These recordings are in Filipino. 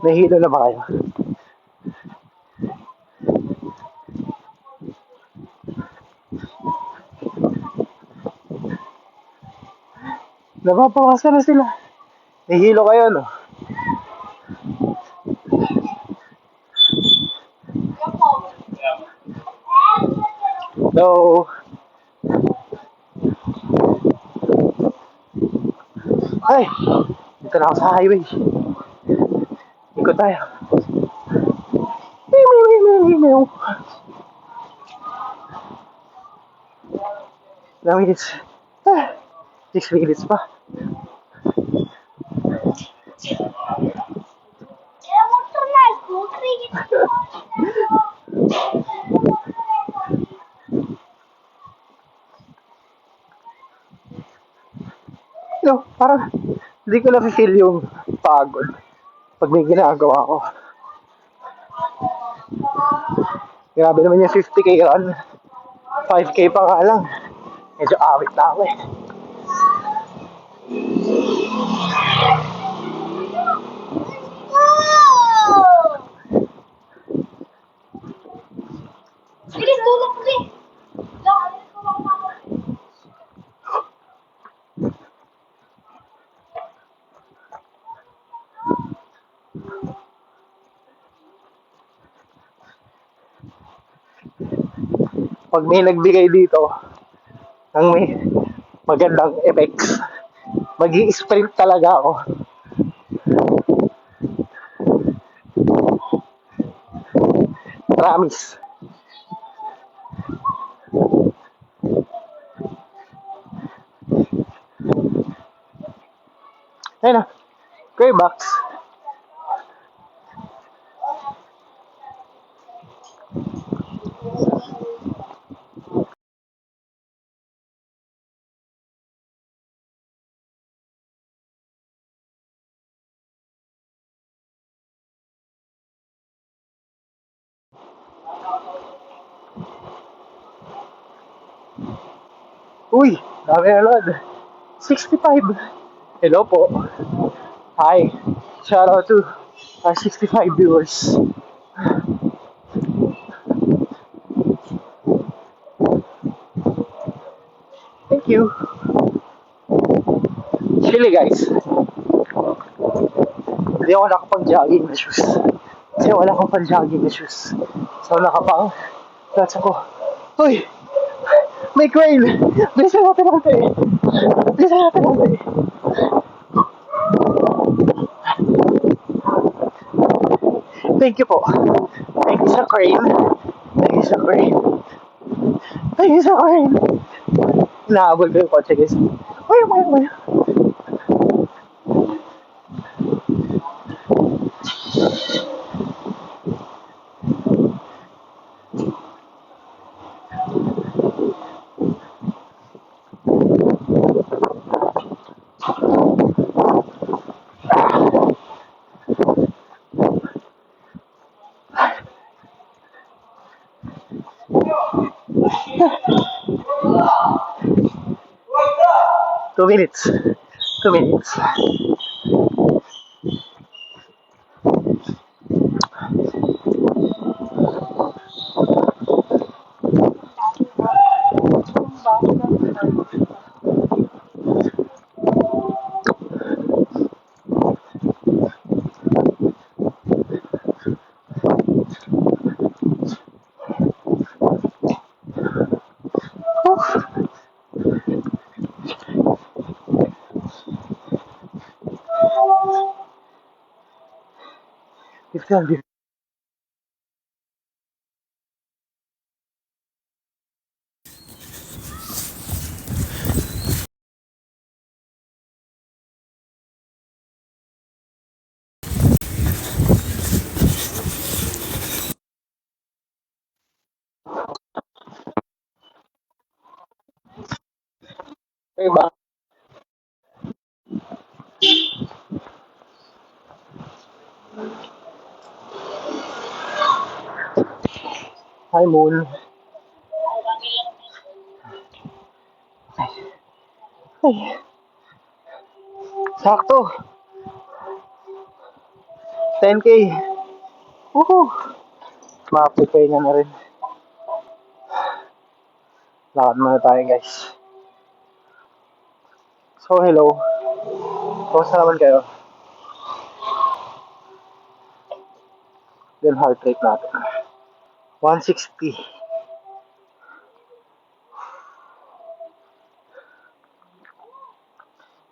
Nahihilo na ba kayo? Napapawasan na sila. Nahihilo kayo, no? So, ay, dito na ako sa highway. Ikot tayo. Ilang minutes? 6 minutes pa. No, parang hindi ko na-feel yung pagod pag may ginagawa ko. Grabe naman yung 50k run. 5k pa nga lang. Medyo awit na ako eh. Pag may nagbigay dito ng may magandang effects, mag-i-sprint talaga ako. Promise. Ayun na. Gray box. Uy, dami na load. 65. Hello po. Hi. Shout out to our 65 viewers. Thank you. Actually guys, hindi ako nakapag-jogging na shoes. Kasi wala akong pang-jogging na shoes. So nakapang flats ako. Uy! May crane! Bilisan natin natin eh. Bilisan natin natin eh. Thank you po. Thank you sa crane. Thank you sa crane. Thank you sa crane. Nahabol ko yung kotse guys. Uy, uy, uy. Two minutes. 2 minutes. It's diba? Hi, Moon. Ay, ay, sakto. 10K. Woohoo! Makapagpahinga na rin. Lakad muna tayo, guys. So, hello. Kumusta naman kayo? Then heart rate natin. 160.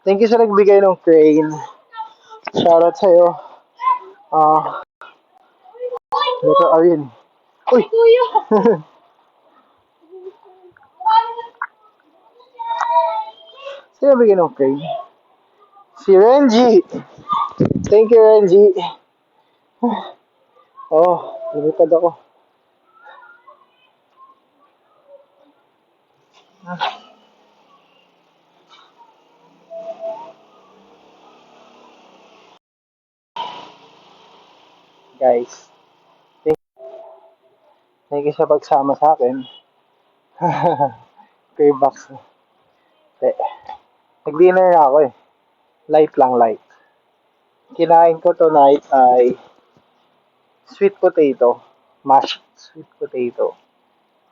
Thank you sa nagbigay ng crane. Shoutout sa'yo. Letter R yun. Uy! Sino nagbigay ng crane? Si Renji! Thank you, Renji. Oh, lumipad ako. Guys, thank you sa pagsama sa akin. Crave box. Nag-dinner na ako eh. Light lang, light. Kinain ko tonight ay sweet potato. Mashed sweet potato.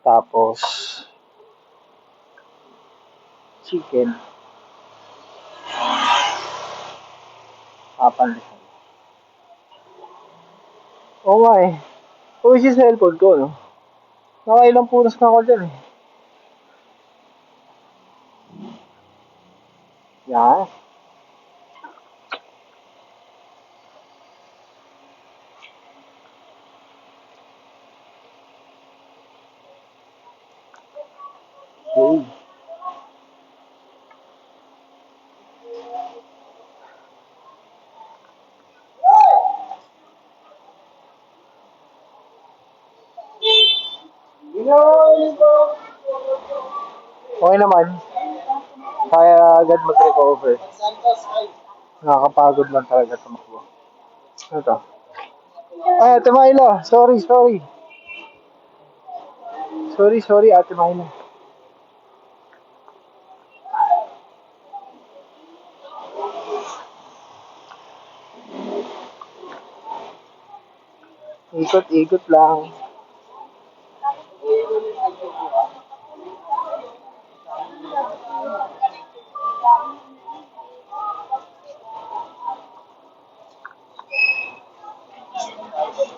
Tapos, chicken. Papanlisan. Oo nga eh. Uy, si cellphone ko, no? Nakailang punos na ako dyan eh. Yan. Uy. Okay naman. Kaya agad mag-recover. Nakakapagod lang talaga tumakbo. Ano to? Ay, Ate Myla. Sorry, sorry. Sorry, sorry, Ate Myla. Ikot-ikot lang.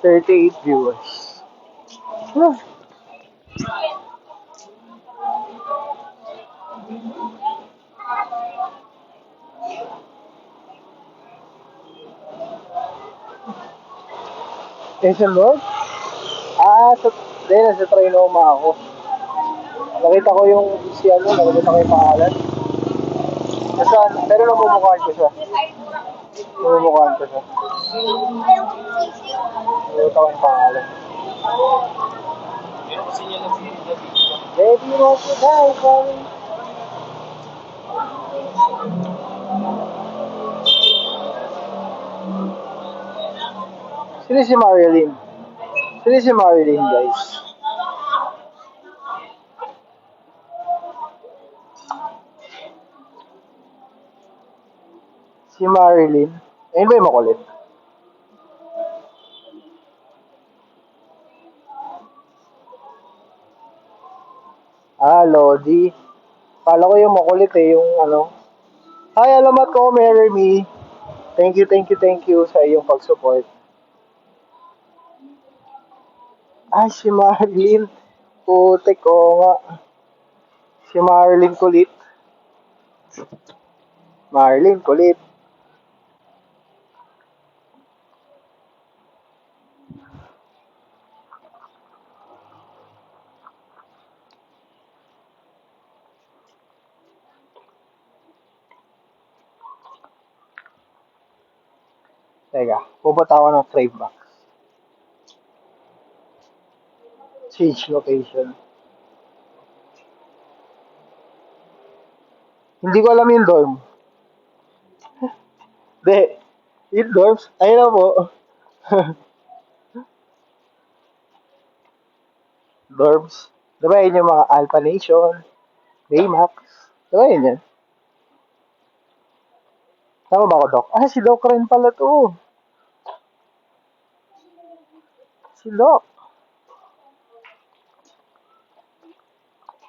$38 viewers. Huh. SM Lord? Nasa Trinoma ako. Nakita ko yung nakita ko yung pangalan. Pero namumukhaan ko siya. Namumukhaan ko siya. Nakita ko yung pangalan. Baby, won't you die for me? Sino si Marilyn? Sino si Marilyn, guys? Si Marilyn? Ayun ba yung makulit? Lodi. Kala ko yung makulit eh, yung ano. Hi, alamat ko, marry me. Thank you, thank you, thank you sa iyong pag-support. Ay, si Marilyn. Putek ko nga. Si Marilyn kulit. Marilyn kulit. Teka, pupunta ako ng Crave Box. Change location. Hindi ko alam yung dorm. Hindi. Yung dorms? Ayun na po. Dorbs. Diba yun yung mga Alpha Nation, Baymax. Diba yun yan? Tama ba ako, Doc? Ah, si Doc rin pala to. Si Doc.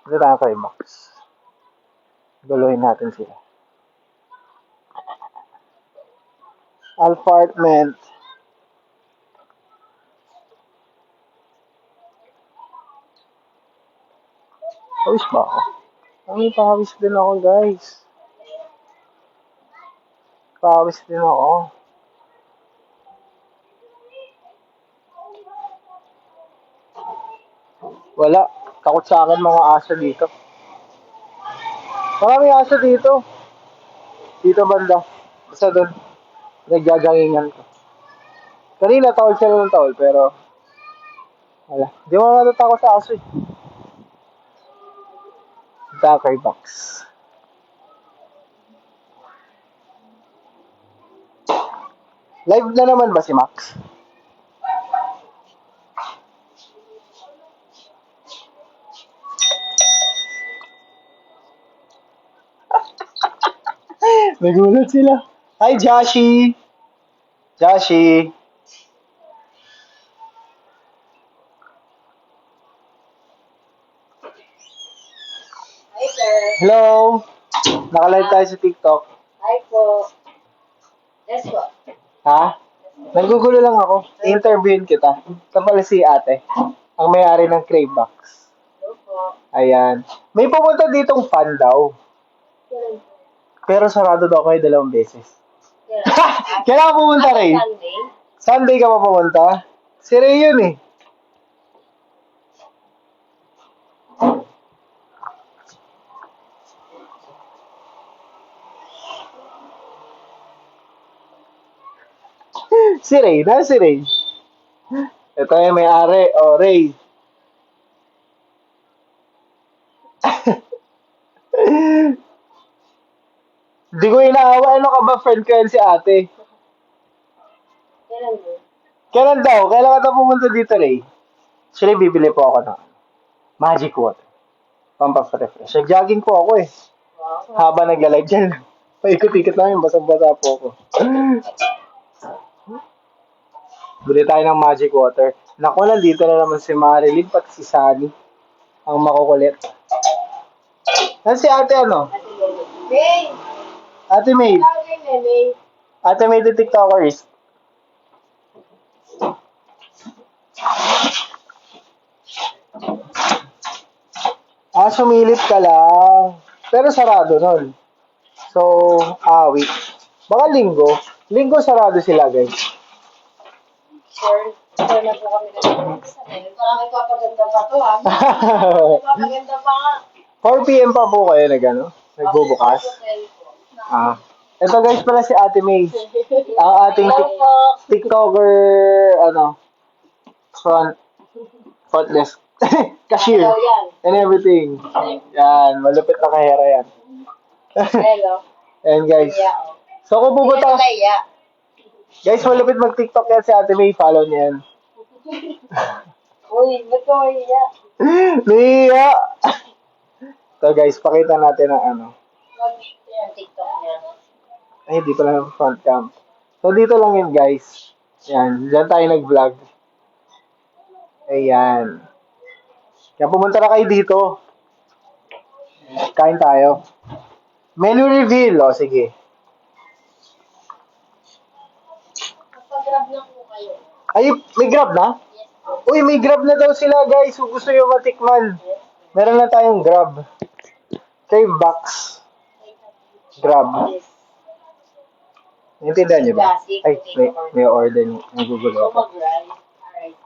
Ito tayo kay Max. Guluhin natin sila. Apartment. Pawis ba ako? May pawis din ako, guys. Pawis din ako. Wala. Takot sa akin mga aso dito. Maraming aso dito. Dito banda. Basta doon. Nagjajangingan ko. Kanina tawag sila ng tawag pero wala. Di mo matatakot sa aso eh. Darker box. Live na naman ba si Max? Nagulat sila. Hi, Joshi! Joshi! Hi, sir. Hello! Nakalive tayo sa TikTok. Hi po. Yes po. Ha? Nagugulo lang ako. I-interviewin kita. Ito pala si ate. Ang may-ari ng Crave Box. Hello po. Ayan. May pumunta ditong fan daw. Kailan? Pero sarado daw kayo 2 beses. Kailan? Kailan ka pumunta, Ray? Sunday? Sunday ka pa pumunta? Si Ray yun eh. Si Ray, na si Ray. Ito yung may-ari. O, Ray. Di ko inaawa. Ano ka ba? Friend ko yan si ate. Kailan po? Kailan daw? Kailan ka daw pumunta dito, Ray? Actually, bibili po ako ng Magic Water. Pampaprefresh. Nag-jogging po ako eh. Wow. Habang nag-live dyan. Paikot-ikot namin. Basang-basa po ako. Bili tayo ng Magic Water. Naku, nandito na naman si Marilyn pati si Sunny. Ang makukulit. Yan si ate ano? May! Ate May. Tawagin na, May. Ate May the TikTokers. Ah, sumilip ka lang. Pero sarado nun. So, wait. Baka linggo. Linggo sarado sila, guys. Sir, sir na po kami na parang nagpapaganda pa to, ha? Nagpapaganda pa nga. 4 p.m. pa po kayo nagbubukas. Ah. Ito guys pala si Ate May. Ang ating Hello po. TikToker, front desk. Cashier. Hello, yan. And everything. Yan, malupit na kahera yan. Hello. And guys. Yeah, oh. So kung pupunta ka, Kaya. guys, malupit mag-TikTok yan si Ate May. Follow niya yan. Uy, ba't ko mahiya? Niya! So guys, pakita natin ang ano. Yan, TikTok niya. Ay, di pala ng front cam. So, dito lang yun, guys. Yan. Diyan tayo nag-vlog. Ayan. Kaya pumunta na kayo dito. Kain tayo. Menu reveal. O, sige. Magpag-grab lang po kayo. Ay, may grab na? Yes po. Uy, may grab na daw sila, guys. Kung gusto nyo matikman. Meron na tayong grab. Crave box. Grab. Yes. Naintindihan niyo ba? Ay, may order. May Google So, ako. mag-rice. Alright.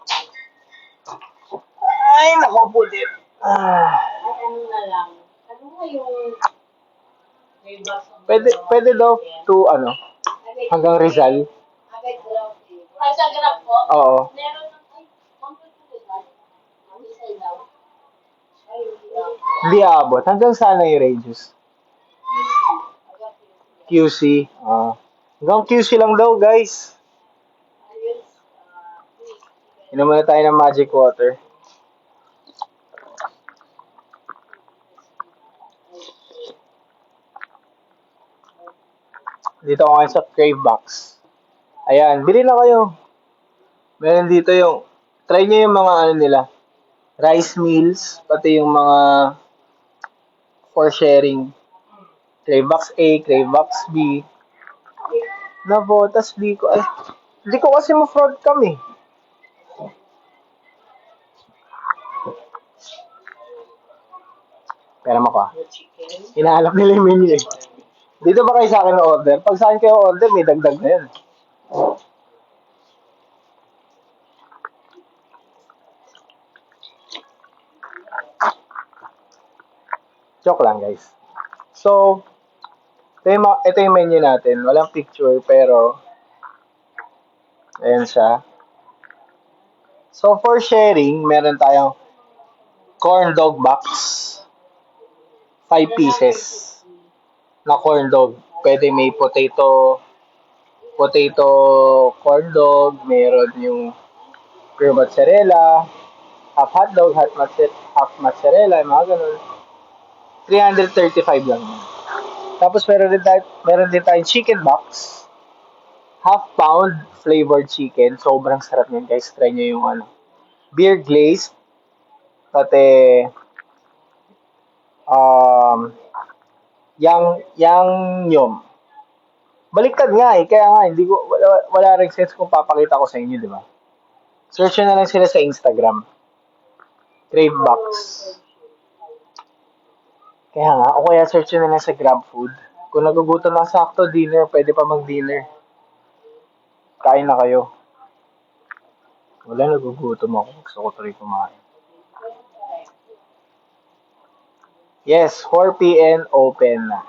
Ay, nako po din. Ay, ano na lang. Ano nga yung... May box ng- Pwede daw to, ano, hanggang Rizal. Ay, sa grab po? Oo. Meron ng... Ay, ang Rizal. Ang isa daw. Ay, hindi daw. Hindi aabot. Hanggang saan na yung radius? QC. Hanggang QC lang daw, guys. Ayun. Inom muna tayo ng magic water. Dito ako ngayon sa Crave Box. Ayan, bili na kayo. Meron dito yung, try nyo yung mga ano nila, rice meals, pati yung mga for sharing. Crave Box A, Crave Box B. Nabo, tas di ko, ay, hindi ko kasi ma-fraud kami. Pero mo ko, hinahanap nila yung menu eh. Dito ba kayo sa akin order? Pag sa akin kayo order, may dagdag na yun. Joke lang guys. So, ito yung menu natin. Walang picture pero ayan siya. So, for sharing, meron tayong corn dog box. 5 pieces na corn dog. Pwede may potato corn dog, meron yung pure mozzarella, half hotdog, half mozzarella, mga ganun. 335 lang. Tapos meron din tayong chicken box. Half pound flavored chicken. Sobrang sarap niyan guys. Try nyo yung ano. Beer glazed. Pati um, yang nyom. Baliktad nga eh. Kaya nga, hindi ko, wala rin sense kung papakita ko sa inyo, di ba? Search nyo na lang sila sa Instagram. Crave Box. Kaya nga, o kaya search nyo na lang sa GrabFood. Kung nagugutom lang sakto, dinner, pwede pa mag-dinner. Kain na kayo. Wala, nagugutom ako. Gusto ko tuloy kumain. Yes, 4 p.m. open na.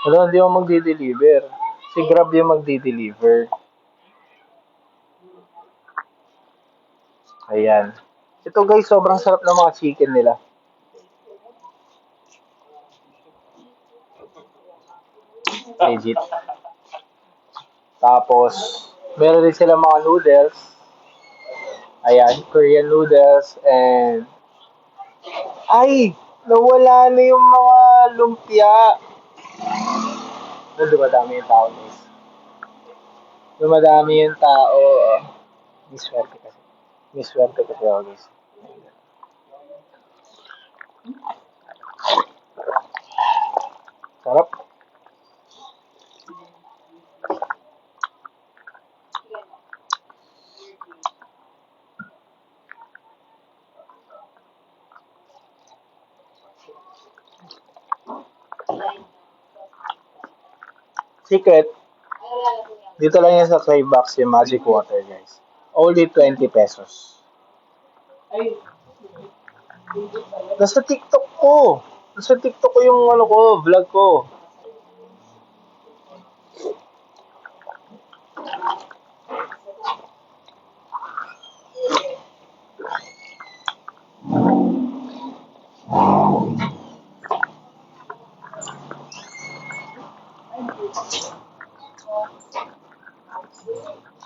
Wala, hindi ako magdi-deliver. Si Grab yung magdi-deliver. Ayan. Ito guys, sobrang sarap ng mga chicken nila. Legit. Tapos, meron din sila mga noodles. Ayan, Korean noodles and ay, nawala na yung mga lumpia. Dumadami yung tao, guys. Dumadami yung tao. Miswerte kasi. Miswerte kasi ako, guys. Sarap. Secret, dito lang yan sa Crave Box yung Magic Water, guys. Only 20 pesos. Nasa TikTok ko. Nasa TikTok ko yung ano ko, vlog ko.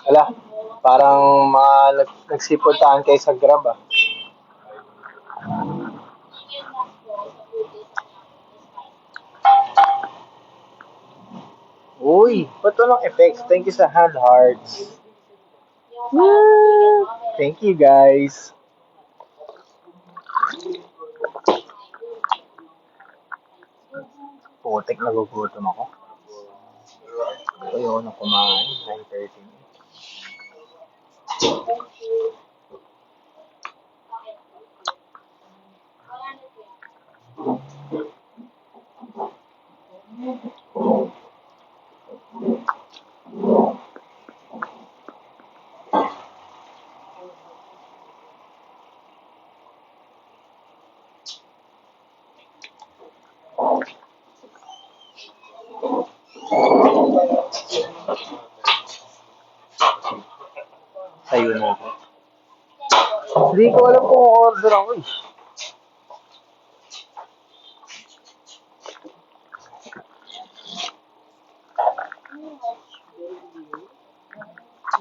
Ala, parang nagsipuntahan kayo sa Grab ah. Uy, ba't walang effects? Thank you sa hand hearts. Thank you guys. Putik, nagugutom ako. Ayaw na kumain. 9:30. Sayo na ako. Hindi ko alam kung order ako eh.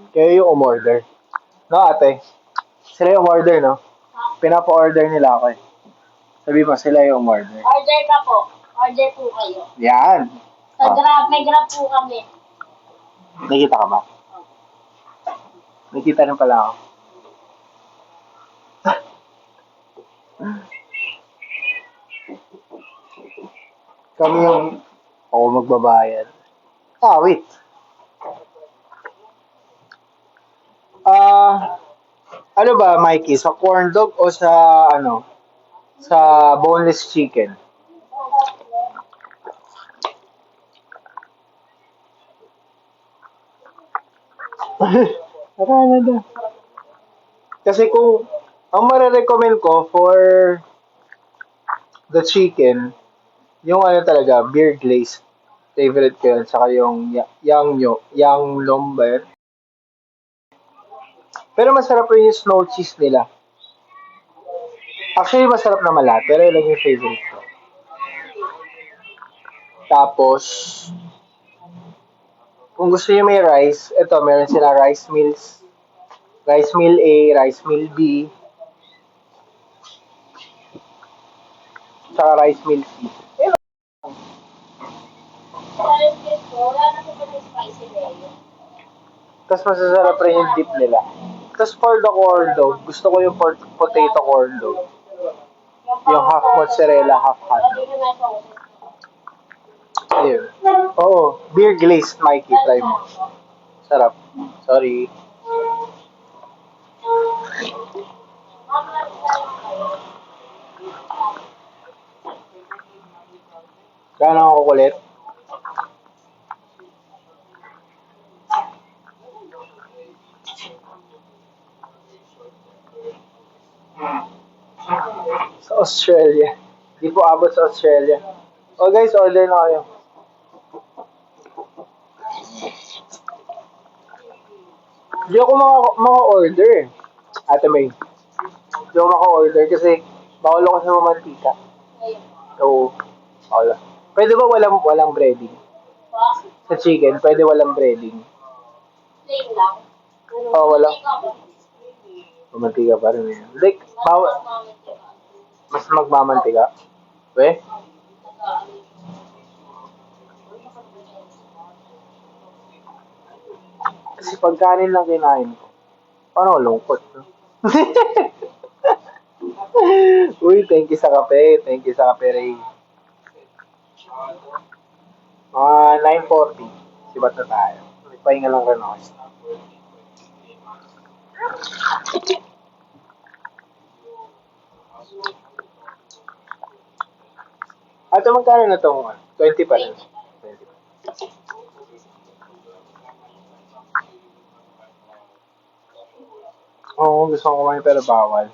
Kayo yung umorder. No, ate? Sila yung umorder, no? Pinapa-order nila ako eh. Sabi pa, sila yung umorder. Order ka po. Order po kayo. Yan. Sa Grab, may Grab po kami. Nakita ka ba? Nakita rin pala ako. Kami yung ako magbabayad. Wait. Ano ba, Mikey? Sa corn dog o sa ano? Sa boneless chicken? Akala na. Kasi kung ang marirecommend ko for the chicken, yung ano talaga, beer glaze. Favorite ko yun. Saka yung yang long ba yun? Pero masarap rin yung snow cheese nila. Actually, masarap naman lahat. Pero yun lang yung favorite ko. Tapos, kung gusto niyo may rice, ito, meron sila rice meals. Rice meal A, rice meal B, saka rice meal C. Wala na po ba ng spicy mayo? Tapos masasarap rin yung dip nila. Tapos for the corn dog, gusto ko yung potato corn dog. Yung half mozzarella, half hot dog. Ayun. Oo, beer glazed, Mikey, try mo. Sarap. Sorry. Gano'n ako kulit? Sa Australia. Di po abot sa Australia. Oh guys, order na kayo. Di ako mga-order eh. Ate May. Di ako maka-order kasi bawal ako sa mamantika. So, bawal. Pwede ba walang breading? Sa chicken, pwede walang breading. Plain lang. Wala. Mamantika pa rin yun. Like, bawal. Mas magmamantika. We? Kasi pagkanin lang kinain ko. Paano lungkot, no? Uy, thank you sa kape. Thank you sa kape, Ray. 9:40. Sibat na tayo. Pahinga lang rin ako. At magkano na itong 20 pa rin. 20. Oo, gusto ko kumain pero bawal.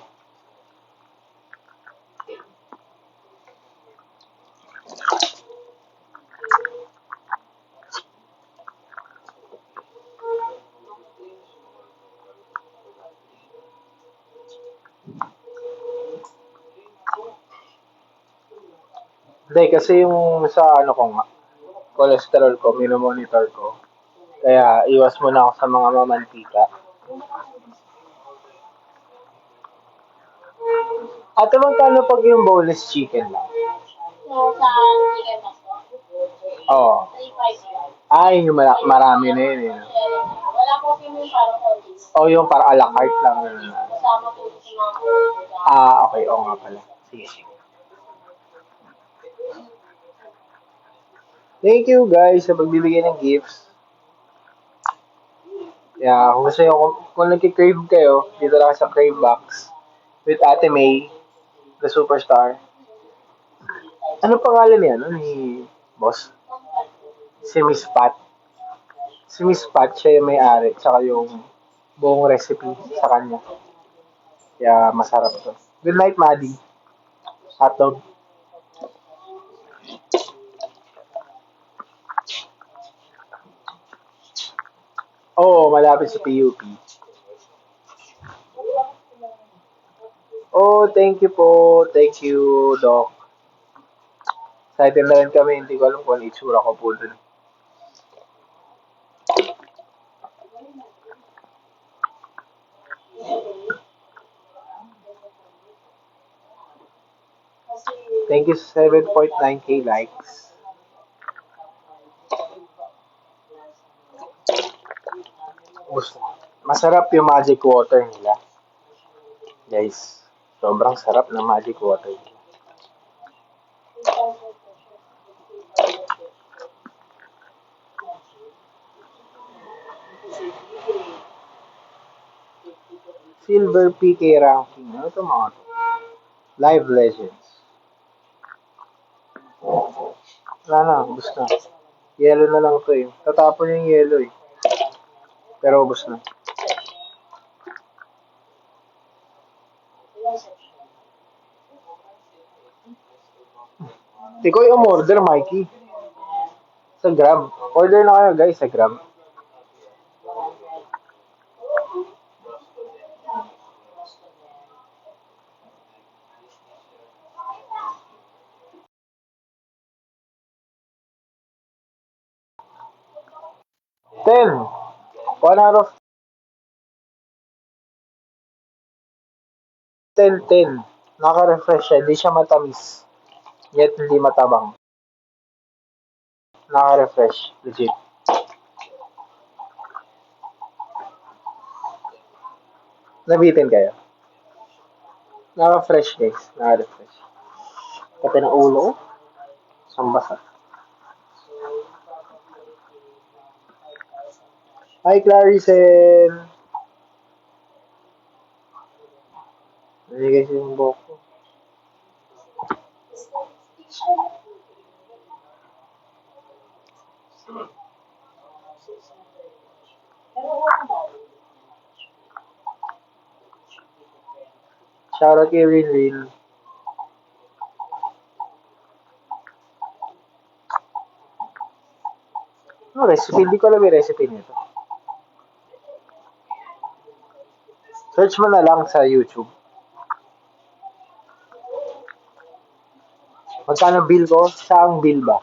Hindi, kasi yung sa ano ko nga, cholesterol ko, minomonitor ko. Kaya iwas muna ako sa mga mamantika. At magkano pag yung boneless chicken lang? So, sa chicken mas po? Oo. 3.5 Ay, yung marami na yun. Eh. Wala po yung parang all-days. Yung para a la carte lang. Kasama po sa mga Okay. Oo nga pala. Sige. Thank you guys sa pagbibigay ng gifts. Yeah, kung gusto nyo, kung nagki-crave kayo, dito lang sa Crave Box with Ate May, the superstar. Ano pangalan niya, no, ni boss? Si Miss Pat. Si Miss Pat, siya yung may-ari, tsaka yung buong recipe sa kanya. Kaya masarap to. Good night, Maddie. Hotdog. Oo, malapit sa PUP. Oh, thank you po. Thank you, Doc. Excited na rin kami. Hindi ko alam kung ano itsura ko po dun. Thank you sa 7.9k likes. Masarap yung magic water nila. Guys, sobrang sarap ng magic water nila. Silver PK ranking. Ano ito mga to? Live Legends. Wala na, ubus na. Yellow na lang to eh. Tatapon yung yellow eh. Pero ubus na. Ikaw yung order, Mikey. Sa Grab. Order na kayo guys sa Grab. Ten. 1 out of 10. Naka-refresh siya. Hindi siya matamis. Yet hindi matabang. Naka-refresh. Legit. Nabitin kayo. Naka-fresh guys. Naka-refresh. Pati ng ulo ko. Sambasa. Hi Claricen. Hindi guys yung buhok ko. Shoutout kay Rinrin. No recipe? Hindi ko alam yung recipe nito. Search mo na lang sa YouTube. Magkano bill ko? Saang bill ba?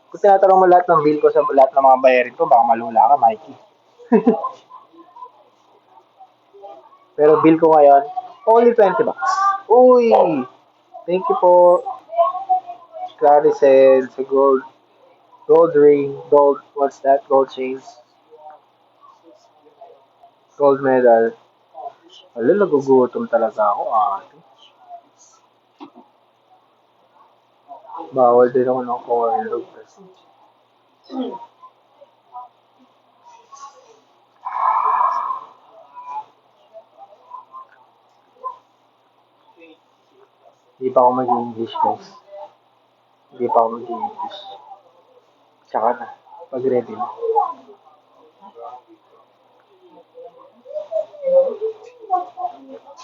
Kung tinatanong mo lahat ng bill ko sa lahat ng mga bayarin ko, baka malula ka, Mikey. Pero bill ko ngayon, only 20 bucks. Uy! Thank you po. Claricen, sa gold ring, gold, what's that? Gold chains. Gold medal. Wala, nagugutom talaga ako, ate. Bawal din ako ng corn dog. Hindi pa ako mag-English, guys. Hindi pa ako mag-English. Tsaka na. Pag ready na.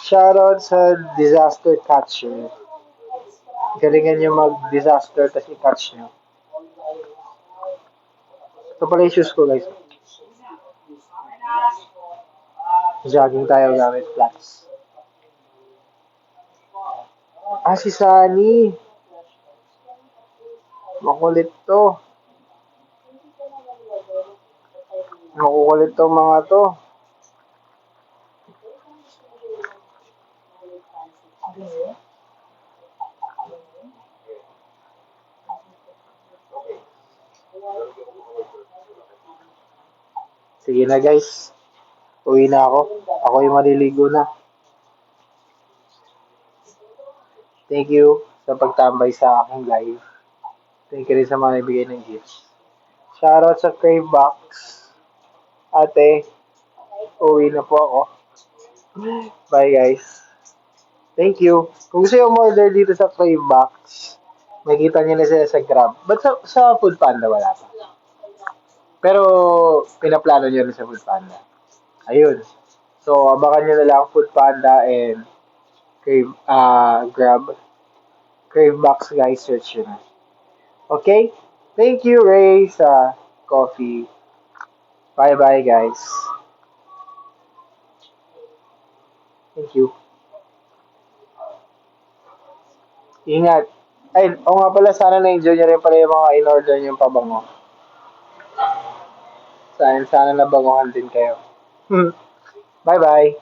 Shoutout sa disaster catcher. Galingan nyo mag-disaster tapos i-catch nyo. Ito pala yung shoes ko, guys. Jogging tayo gamit flats. Ah, si Sunny. Makulit to. Makukulit to mga to. Sige na guys. Uwi na ako. Ako yung maliligo na. Thank you sa pagtambay sa aking live. Thank you rin sa mga nagbigay ng gifts. Shoutout sa Crave Box. Ate, uwi na po ako. Bye guys. Thank you. Kung gusto yung order dito sa Crave Box, makikita nyo na sila sa Grab. But sa Food Panda wala pa. Pero pinaplano nyo rin sa Food Panda. Ayun. So, abangan nyo na lang Food Panda and Grab. Crave Box guys, search yun. Okay? Thank you, Ray, sa coffee. Bye-bye, guys. Thank you. Ingat. Ay, o nga pala, sana na-enjoy nyo rin pala yung mga in-order nyo yung pabango. Sana nabanguhan din kayo. Bye-bye.